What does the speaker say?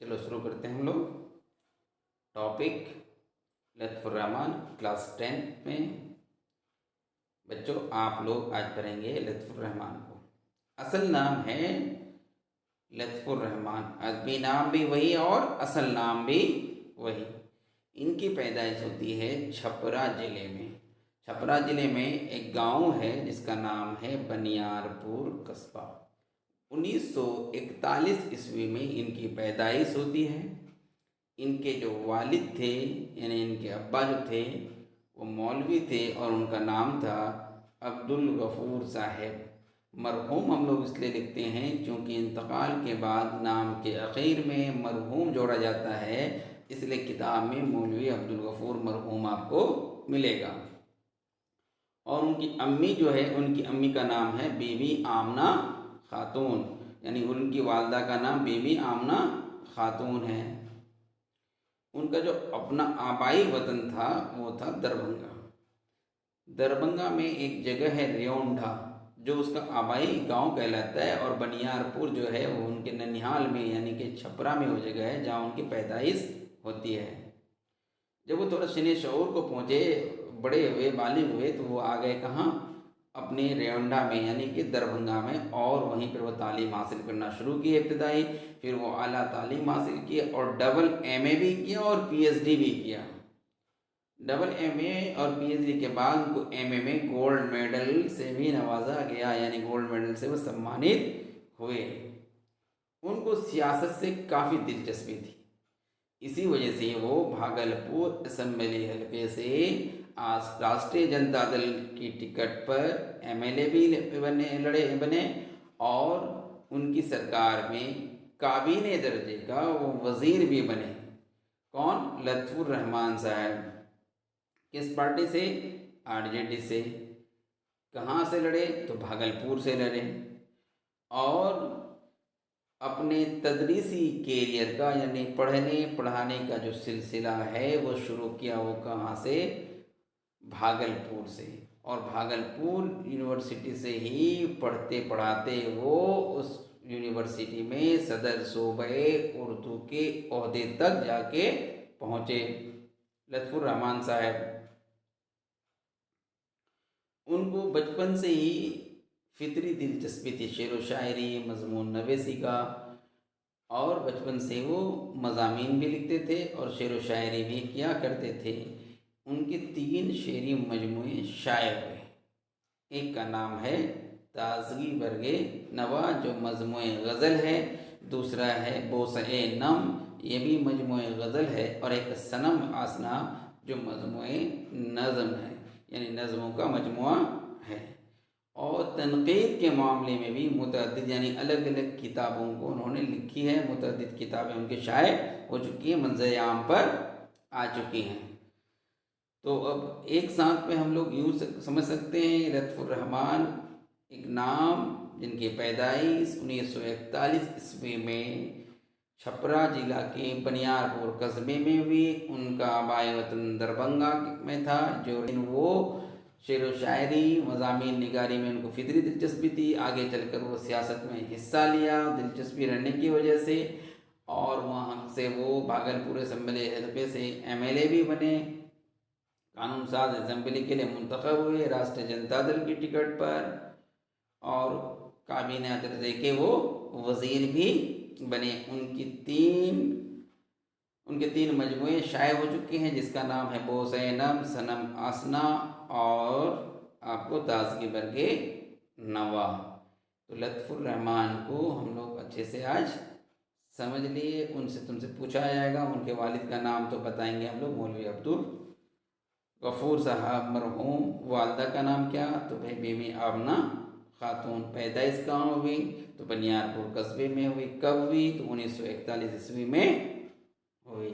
चलो शुरू करते हैं हम लोग। टॉपिक लत्फ़ुर्रहमान क्लास 10 में। बच्चों आप लोग आज पढ़ेंगे लत्फ़ुर्रहमान को। असल नाम है लत्फ़ुर्रहमान, अदबी नाम भी वही और असल नाम भी वही। इनकी पैदाइश होती है छपरा ज़िले में। छपरा ज़िले में एक गांव है जिसका नाम है बनियारपुर कस्बा। 1941 ईस्वी में इनकी पैदाइश होती है। इनके जो वालिद थे यानी इनके अब्बा जो थे वो मौलवी थे और उनका नाम था अब्दुल गफ़ूर साहब। मरहूम हम लोग इसलिए लिखते हैं क्योंकि इंतकाल के बाद नाम के आखिर में मरहूम जोड़ा जाता है, इसलिए किताब में मौलवी अब्दुल गफ़ूर मरहूम आपको मिलेगा। और उनकी अम्मी जो है, उनकी अम्मी का नाम है बीबी आमना खातून, यानी उनकी वालदा का नाम बीबी आमना खातून है। उनका जो अपना आबाई वतन था वो था दरभंगा। दरभंगा में एक जगह है रेौंढा जो उसका आबाई गांव कहलाता है, और बनियारपुर जो है वो उनके ननिहाल में यानी कि छपरा में वो जगह है जहाँ उनकी पैदाइश होती है। जब वो थोड़ा सिने शऊर को पहुँचे, बड़े हुए, बालिग हुए, तो वो आ गए कहाँ, अपने रेौंढा में यानी कि दरभंगा में, और वहीं पर वो तालीम हासिल करना शुरू की इब्तदाई। फिर वो आला तालीम हासिल की और डबल एमए भी किया और पीएचडी भी किया। डबल एमए और पीएचडी के बाद उनको एमए में गोल्ड मेडल से भी नवाजा गया, यानी गोल्ड मेडल से वो सम्मानित हुए। उनको सियासत से काफ़ी दिलचस्पी थी, इसी वजह से वो भागलपुर असेंबली हलके से आज राष्ट्रीय जनता दल की टिकट पर एमएलए भी बने और उनकी सरकार में काबीने दर्जे का वो वज़ीर भी बने। कौन? लत्फ़ुर्रहमान साहब। किस पार्टी से? आरजेडी से। कहाँ से लड़े? तो भागलपुर से लड़े। और अपने तदरीसी कैरियर का यानी पढ़ने पढ़ाने का जो सिलसिला है वो शुरू किया। वो कहाँ से? भागलपुर से। और भागलपुर यूनिवर्सिटी से ही पढ़ते पढ़ाते वो उस यूनिवर्सिटी में सदर सूबे उर्दू के ओहदे तक जाके पहुँचे लत्फ़ुर्रहमान साहब। उनको बचपन से ही फितरी दिलचस्पी थी शेर व शायरी, मज़मून नवेसी का, और बचपन से वो मज़ामीन भी लिखते थे और शेर व शायरी भी किया करते थे। उनके 3 शेरी मजमूए शाये हुए। एक का नाम है ताज़गी बरगे नवा जो मजमूए गज़ल है, दूसरा है बोसे नम, ये भी मजमूए गज़ल है, और एक सनम आसना जो मजमूए नज़म है, यानी नज़मों का मजमुआ है। और तनक़ीद के मामले में भी मुतअद्दिद यानी अलग अलग किताबों को उन्होंने लिखी है। मुतअद्दिद किताबें उनके शाये हो चुकी हैं, मंज़र आम पर आ चुकी हैं। तो अब एक साथ में हम लोग यूँ समझ सकते हैं लत्फ़ुर्रहमान एक नाम जिनकी पैदाइश 1941 ईस्वी में छपरा जिला के बनियारपुर कस्बे में हुई। उनका आबाई वतन दरभंगा में था। जो वो शेर व शायरी, मज़ामीन निगारी में उनको फितरी दिलचस्पी थी। आगे चलकर वो सियासत में हिस्सा लिया दिलचस्पी रहने की वजह से, और वहाँ से वो भागलपुर असेंबली हलके से एमएलए भी बने। कानून साज असेंबली के लिए मुंतखब हुए राष्ट्रीय जनता दल की टिकट पर, और काबीना दर्जे के वो वज़ीर भी बने। उनके तीन मजमूए शाये हो चुके हैं, जिसका नाम है बोसे नम, सनम आसना और आपको ताज़गी बरगे नवा। तो लत्फ़ुर्रहमान को हम लोग अच्छे से आज समझ लिए। उनसे तुमसे पूछा जाएगा, उनके वालिद का नाम तो बताएंगे हम लोग, मौलवी अब्दुल गफ़ूर साहब मरहूम। वालदा का नाम क्या? तो भाई बीबी आमना खातून। पैदाइश कहाँ हुई? तो बनियारपुर कस्बे में हुई। कब हुई? तो 1941 ईस्वी में हुई।